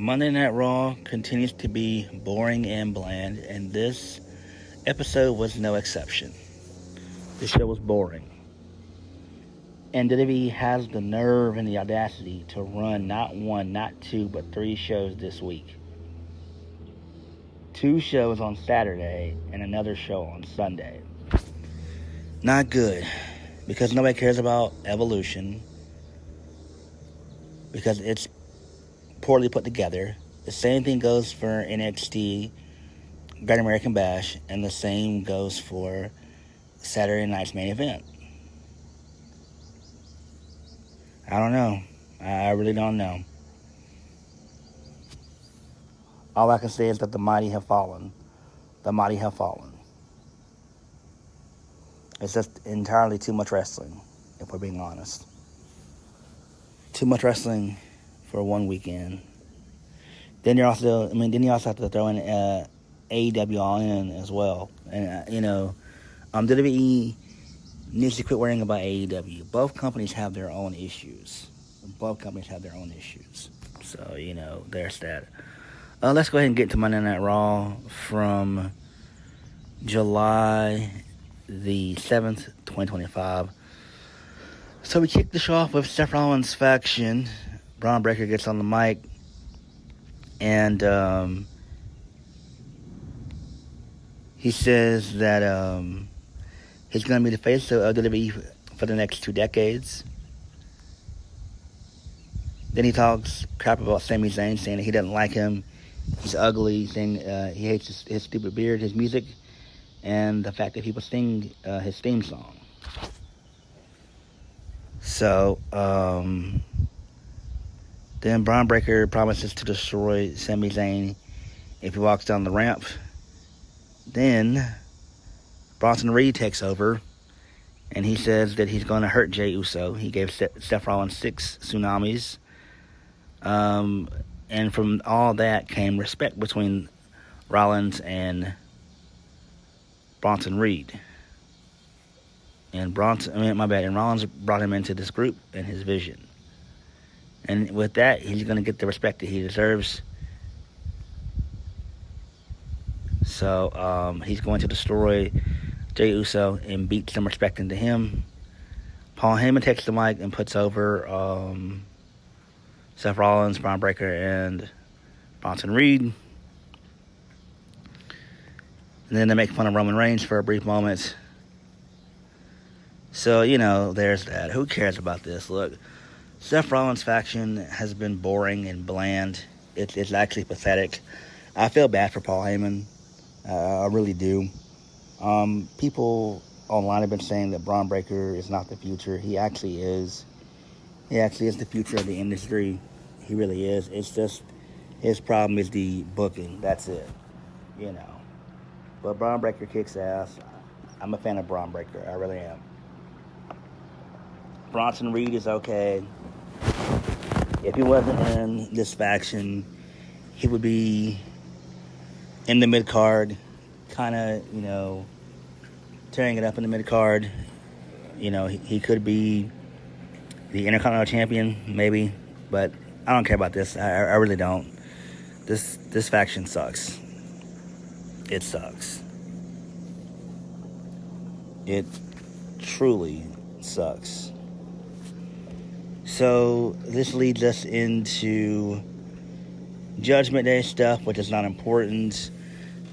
Monday Night Raw continues to be boring and bland, and this episode was no exception. The show was boring. And WWE has the nerve and the audacity to run not one, not two, but 3 shows this week. 2 shows on Saturday and another show on Sunday. Not good, because nobody cares about Evolution, because it's poorly put together. The same thing goes for NXT, Great American Bash, and the same goes for Saturday night's main event. I don't know. I really don't know. All I can say is that the mighty have fallen. The mighty have fallen. It's just entirely too much wrestling, if we're being honest. Too much wrestling for one weekend. Then you also have to throw in AEW all in as well. And WWE needs to quit worrying about AEW. Both companies have their own issues. So, there's that. Let's go ahead and get to Monday Night Raw from July the 7th, 2025. So we kick the show off with Seth Rollins' faction. Braun Breaker gets on the mic, and he says that he's going to be the face of WWE for the next 2 decades. Then he talks crap about Sami Zayn, saying that he doesn't like him. He's ugly, saying he hates his stupid beard, his music, and the fact that people sing his theme song. So, then Braun Breaker promises to destroy Sami Zayn if he walks down the ramp. Then Bronson Reed takes over, and he says that he's going to hurt Jey Uso. He gave Seth Rollins 6 tsunamis. And from all that came respect between Rollins and Bronson Reed. And Rollins brought him into this group and his vision. And with that, he's going to get the respect that he deserves. So he's going to destroy Jey Uso and beat some respect into him. Paul Heyman takes the mic and puts over Seth Rollins, Braun Breaker, and Bronson Reed. And then they make fun of Roman Reigns for a brief moment. So, there's that. Who cares about this? Look, Seth Rollins' faction has been boring and bland. It's actually pathetic. I feel bad for Paul Heyman. I really do. People online have been saying that Braun Breaker is not the future. He actually is. He actually is the future of the industry. He really is. It's just his problem is the booking. That's it. But Braun Breaker kicks ass. I'm a fan of Braun Breaker. I really am. Bronson Reed is okay. If he wasn't in this faction, he would be in the mid-card, kind of, tearing it up in the mid-card. He could be the Intercontinental Champion, maybe, but I don't care about this. I really don't. This faction sucks. It sucks. It truly sucks. So this leads us into Judgment Day stuff, which is not important.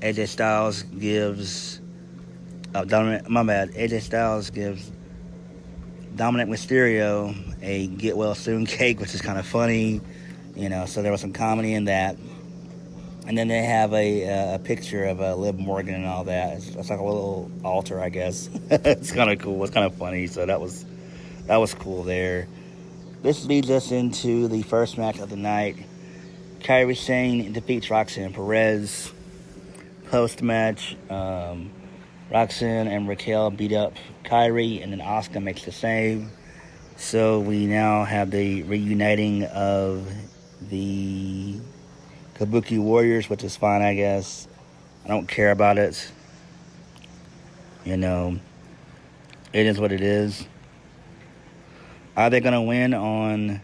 AJ Styles gives Dominic Mysterio a get well soon cake, which is kind of funny, so there was some comedy in that. And then they have a picture of Liv Morgan and all that. It's like a little altar, I guess. It's kind of cool. It's kind of funny. So that was cool there. This leads us into the first match of the night. Kairi Sane defeats Roxanne Perez. Post-match, Roxanne and Raquel beat up Kairi, and then Asuka makes the save. So we now have the reuniting of the Kabuki Warriors, which is fine, I guess. I don't care about it. It is what it is. Are they going to win on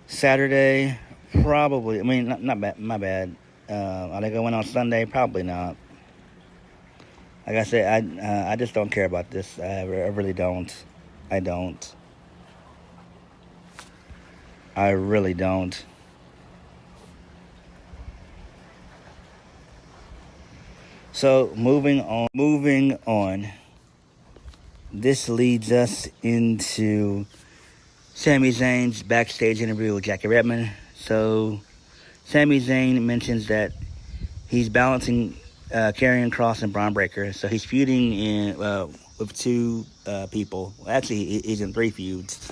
Saturday Probably. I mean, not bad. My bad. Are they going on Sunday? Probably not. Like I said, I just don't care about this. I really don't. I don't. I really don't. So moving on. Moving on. This leads us into Sami Zayn's backstage interview with Jackie Redmond. So Sami Zayn mentions that he's balancing Karrion Kross and Braun Breaker. So he's feuding with two people. Well, actually, he's in 3 feuds,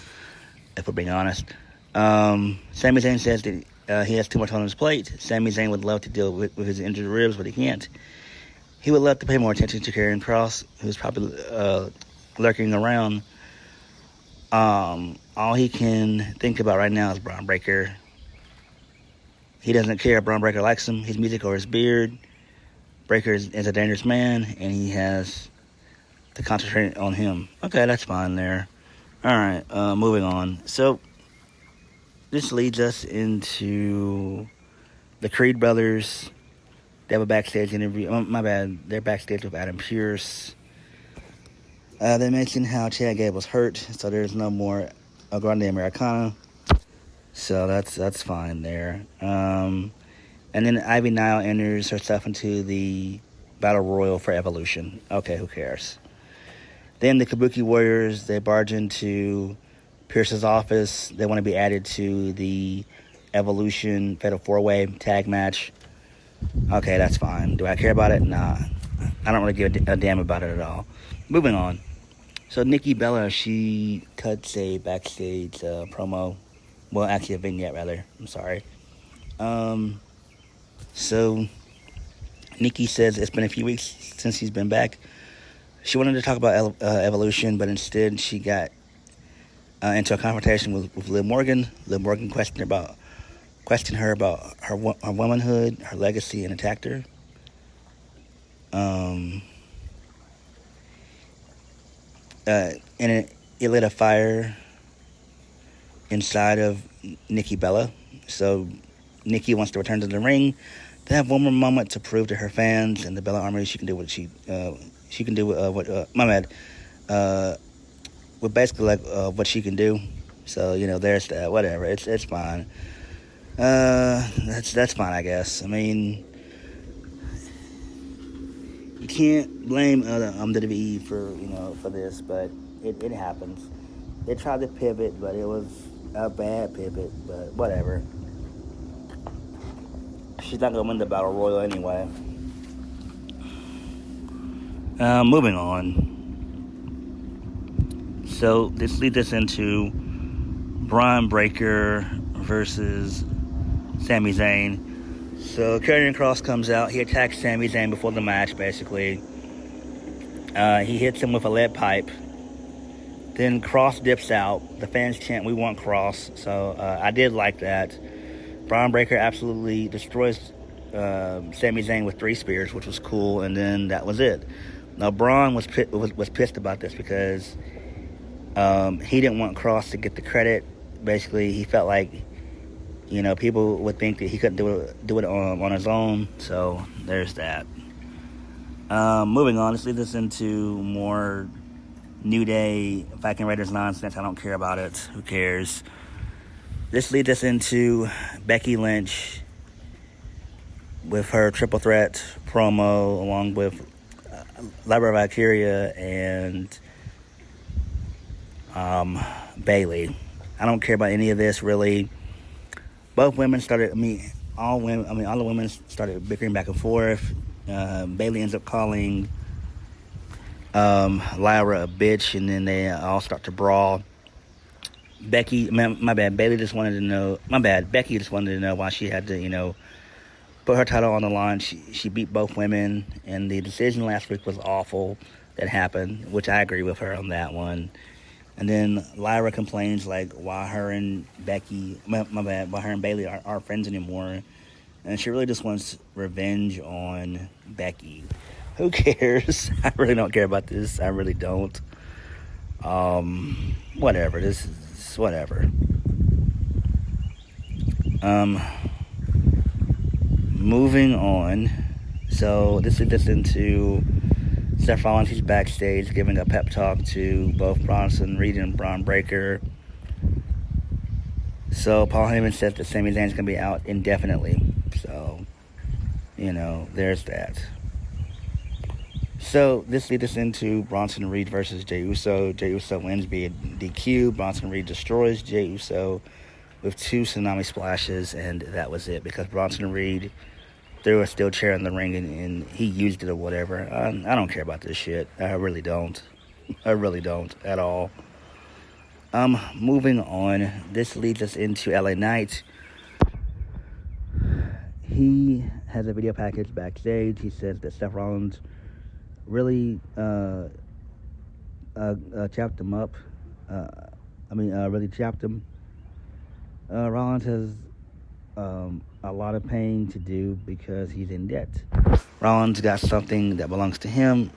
if we're being honest. Sami Zayn says that he has too much on his plate. Sami Zayn would love to deal with his injured ribs, but he can't. He would love to pay more attention to Karrion Kross, who's probably lurking around. All he can think about right now is Braun Breaker. He doesn't care if Braun Breaker likes him, his music, or his beard. Breaker is a dangerous man, and he has to concentrate on him. Okay, that's fine there. All right, moving on. So this leads us into the Creed brothers. They have a backstage interview. Oh, my bad. They're backstage with Adam Pearce. They mentioned how Chad Gable's hurt, so there's no more Grande Americana. So that's fine there. And then Ivy Nile enters herself into the Battle Royal for Evolution. Okay, who cares? Then the Kabuki Warriors, they barge into Pierce's office. They want to be added to the Evolution Fatal 4-Way tag match. Okay, that's fine. Do I care about it? Nah. I don't really give a damn about it at all. Moving on. So Nikki Bella, she cuts a backstage promo. Well, actually a vignette, rather. I'm sorry. So Nikki says it's been a few weeks since he's been back. She wanted to talk about Evolution, but instead she got into a confrontation with Liv Morgan. Liv Morgan questioned her about her womanhood, her legacy, and attacked her. And it lit a fire inside of Nikki Bella. So Nikki wants to return to the ring to have one more moment to prove to her fans and the Bella Army she can do what with basically like what she can do. So there's that. Whatever. It's fine. That's fine, I guess. I mean, you can't blame WWE for this, but it happens. They tried to pivot, but it was a bad pivot. But whatever. She's not gonna win the Battle Royal anyway. Moving on. So this leads us into Braun Breaker versus Sami Zayn. So Karrion Kross comes out. He attacks Sami Zayn before the match, basically. He hits him with a lead pipe. Then Kross dips out. The fans chant, "We want Kross." So I did like that. Braun Breaker absolutely destroys Sami Zayn with 3 spears, which was cool, and then that was it. Now Braun was pissed about this because he didn't want Kross to get the credit. Basically, he felt like people would think that he couldn't do it on his own. So there's that. Moving on, this leads us into more New Day Viking Raiders nonsense. I don't care about it. Who cares? This leads us into Becky Lynch with her triple threat promo, along with Lyra Valkyria and Bayley. I don't care about any of this, really. Both women started, all the women started bickering back and forth. Bayley ends up calling Lyra a bitch, and then they all start to brawl. Becky just wanted to know why she had to, put her title on the line. She beat both women, and the decision last week was awful that happened, which I agree with her on that one. And then Lyra complains, like, why her and Bayley aren't friends anymore. And she really just wants revenge on Becky. Who cares? I really don't care about this. I really don't. Whatever. This is whatever. Moving on. So this is just into Seth Rollins. He's backstage giving a pep talk to both Bronson Reed and Braun Breaker. So Paul Heyman says that Sami Zayn's going to be out indefinitely. So, there's that. So this leads us into Bronson Reed versus Jey Uso. Jey Uso wins via DQ. Bronson Reed destroys Jey Uso with 2 tsunami splashes, and that was it, because Bronson Reed threw a steel chair in the ring and he used it or whatever. I don't care about this shit. I really don't. I really don't at all. Moving on. This leads us into LA Knight. He has a video package backstage. He says that Seth Rollins really chapped him up. Really chapped him. Rollins has a lot of paying to do because he's in debt. Rollins got something that belongs to him.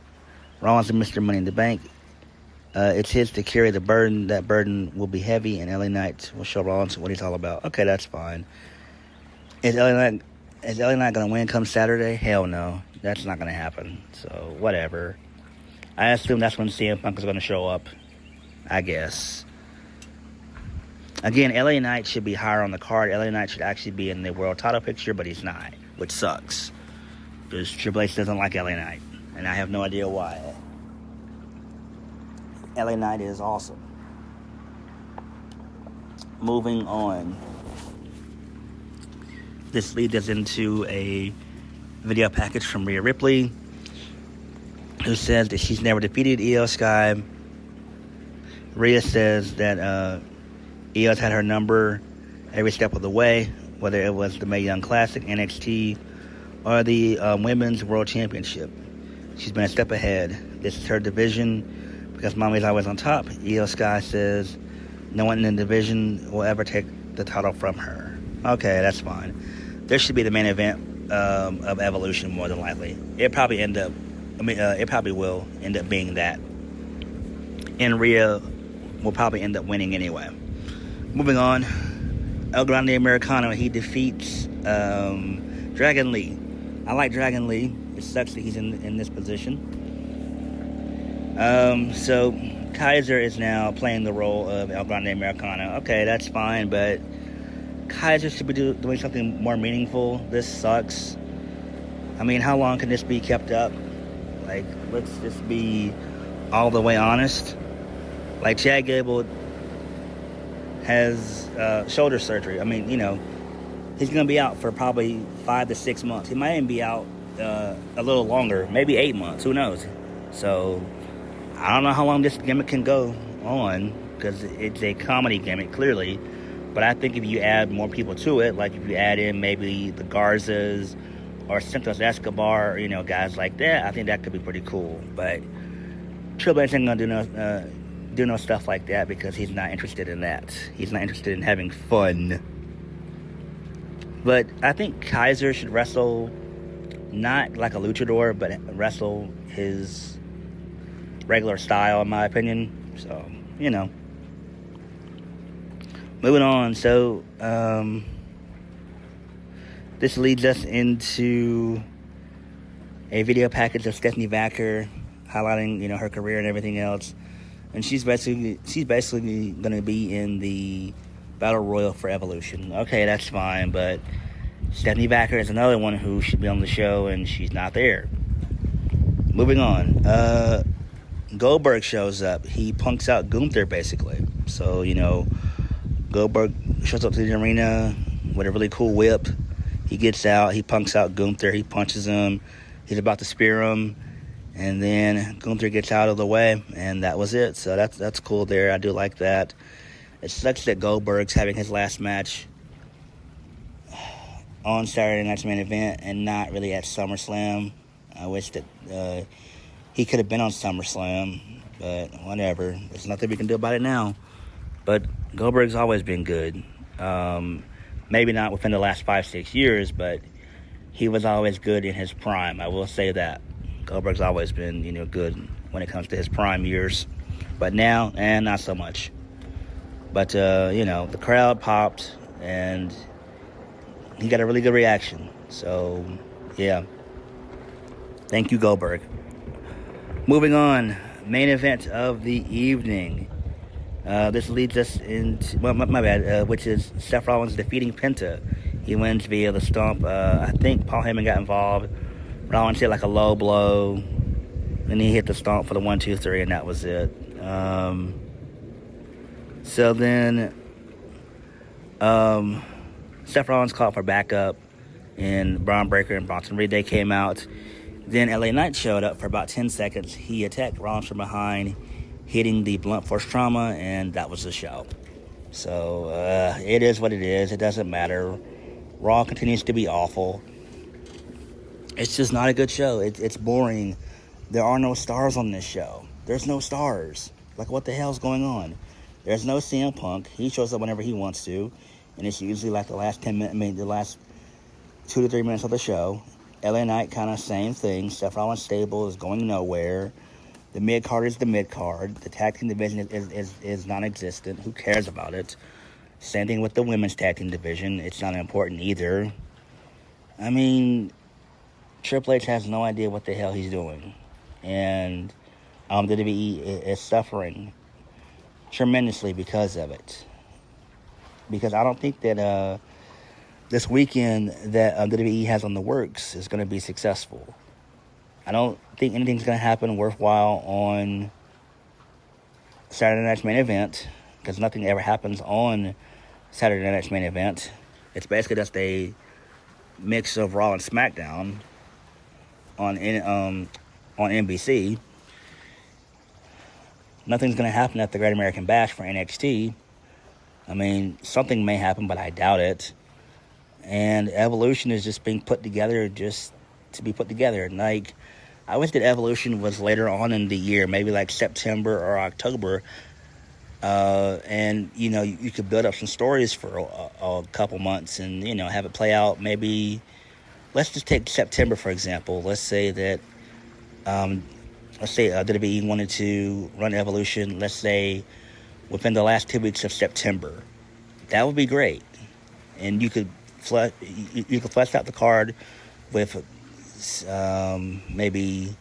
Rollins is Mr. Money in the Bank. It's his to carry the burden. That burden will be heavy, and LA Knight will show Rollins what he's all about. Okay, that's fine. Is LA Knight going to win come Saturday? Hell no. That's not going to happen. So, whatever. I assume that's when CM Punk is going to show up. I guess. Again, LA Knight should be higher on the card. LA Knight should actually be in the world title picture, but he's not, which sucks. Because Triple H doesn't like LA Knight, and I have no idea why. LA Knight is awesome. Moving on. This leads us into a video package from Rhea Ripley, who says that she's never defeated Io Sky. Rhea says that Io's had her number every step of the way, whether it was the Mae Young Classic, NXT, or the Women's World Championship. She's been a step ahead. This is her division because Mommy's always on top. Io Sky says no one in the division will ever take the title from her. Okay, that's fine. This should be the main event of Evolution, more than likely. It probably will end up being that. And Rhea will probably end up winning anyway. Moving on, El Grande Americano, he defeats Dragon Lee. I like Dragon Lee. It sucks that he's in this position. So Kaiser is now playing the role of El Grande Americano. Okay, that's fine, but Kaiser should be doing something more meaningful. This sucks. I mean, how long can this be kept up? Like, let's just be all the way honest. Like, Chad Gable has shoulder surgery. I mean, he's going to be out for probably 5 to 6 months. He might even be out a little longer, maybe 8 months. Who knows? So, I don't know how long this gimmick can go on, because it's a comedy gimmick, clearly. But I think if you add more people to it, like if you add in maybe the Garzas or Santos Escobar, guys like that, I think that could be pretty cool. But Triple H ain't going to do no stuff like that because he's not interested in that. He's not interested in having fun. But I think Kaiser should wrestle not like a luchador, but wrestle his regular style, in my opinion. So, Moving on. So, this leads us into a video package of Stephanie Vacker highlighting, her career and everything else. And she's basically going to be in the Battle Royal for Evolution. Okay, that's fine, but Stephanie Vacker is another one who should be on the show, and she's not there. Moving on. Goldberg shows up. He punks out Gunther, basically. So, Goldberg shows up to the arena with a really cool whip. He gets out. He punks out Gunther. He punches him. He's about to spear him. And then Gunther gets out of the way, and that was it. So that's cool there. I do like that. It sucks that Goldberg's having his last match on Saturday night's main event and not really at SummerSlam. I wish that he could have been on SummerSlam, but whatever. There's nothing we can do about it now. But Goldberg's always been good. Maybe not within the last 5-6 years, but he was always good in his prime. I will say that. Goldberg's always been, good when it comes to his prime years. But now, not so much. But, the crowd popped, and he got a really good reaction. So, yeah. Thank you, Goldberg. Moving on, main event of the evening. This leads us into, well, my bad, which is Seth Rollins defeating Penta. He wins via the stomp. I think Paul Heyman got involved. Rollins hit like a low blow. Then he hit the stomp for the 1, 2, 3, and that was it. So then Seth Rollins called for backup, and Braun Breaker and Bronson Reed, they came out. Then LA Knight showed up for about 10 seconds. He attacked Rollins from behind, hitting the blunt force trauma, and that was the show. So it is what it is. It doesn't matter. Raw continues to be awful. It's just not a good show. It's boring. There are no stars on this show. There's no stars. Like, what the hell's going on? There's no CM Punk. He shows up whenever he wants to, and it's usually like the last 10 minutes, the last 2 to 3 minutes of the show. LA Knight, kind of same thing. Seth Rollins' stable is going nowhere. The mid-card is the mid-card. The tag team division is non-existent. Who cares about it? Same thing with the women's tag team division. It's not important either. I mean, Triple H has no idea what the hell he's doing. And WWE is suffering tremendously because of it. Because I don't think that this weekend that WWE has on the works is going to be successful. I don't think anything's going to happen worthwhile on Saturday Night's Main Event, because nothing ever happens on Saturday Night's Main Event. It's basically just a mix of Raw and SmackDown on NBC. Nothing's going to happen at the Great American Bash for NXT. I mean, something may happen, but I doubt it. And Evolution is just being put together just to be put together. Like, I wish that Evolution was later on in the year, maybe like September or October. And, you know, you could build up some stories for a couple months and, you know, have it play out. Maybe, let's just take September, for example. Let's say that, WWE wanted to run Evolution, let's say, within the last 2 weeks of September. That would be great. And you could flesh out the card with maybe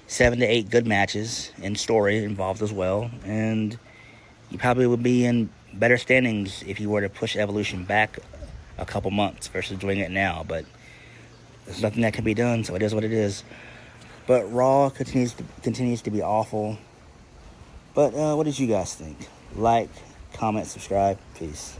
7 to 8 good matches and story involved as well, and you probably would be in better standings if you were to push Evolution back a couple months versus doing it now. But there's nothing that can be done, so it is what it is. But Raw continues to be awful. But what did you guys think? Like, comment, subscribe. Peace.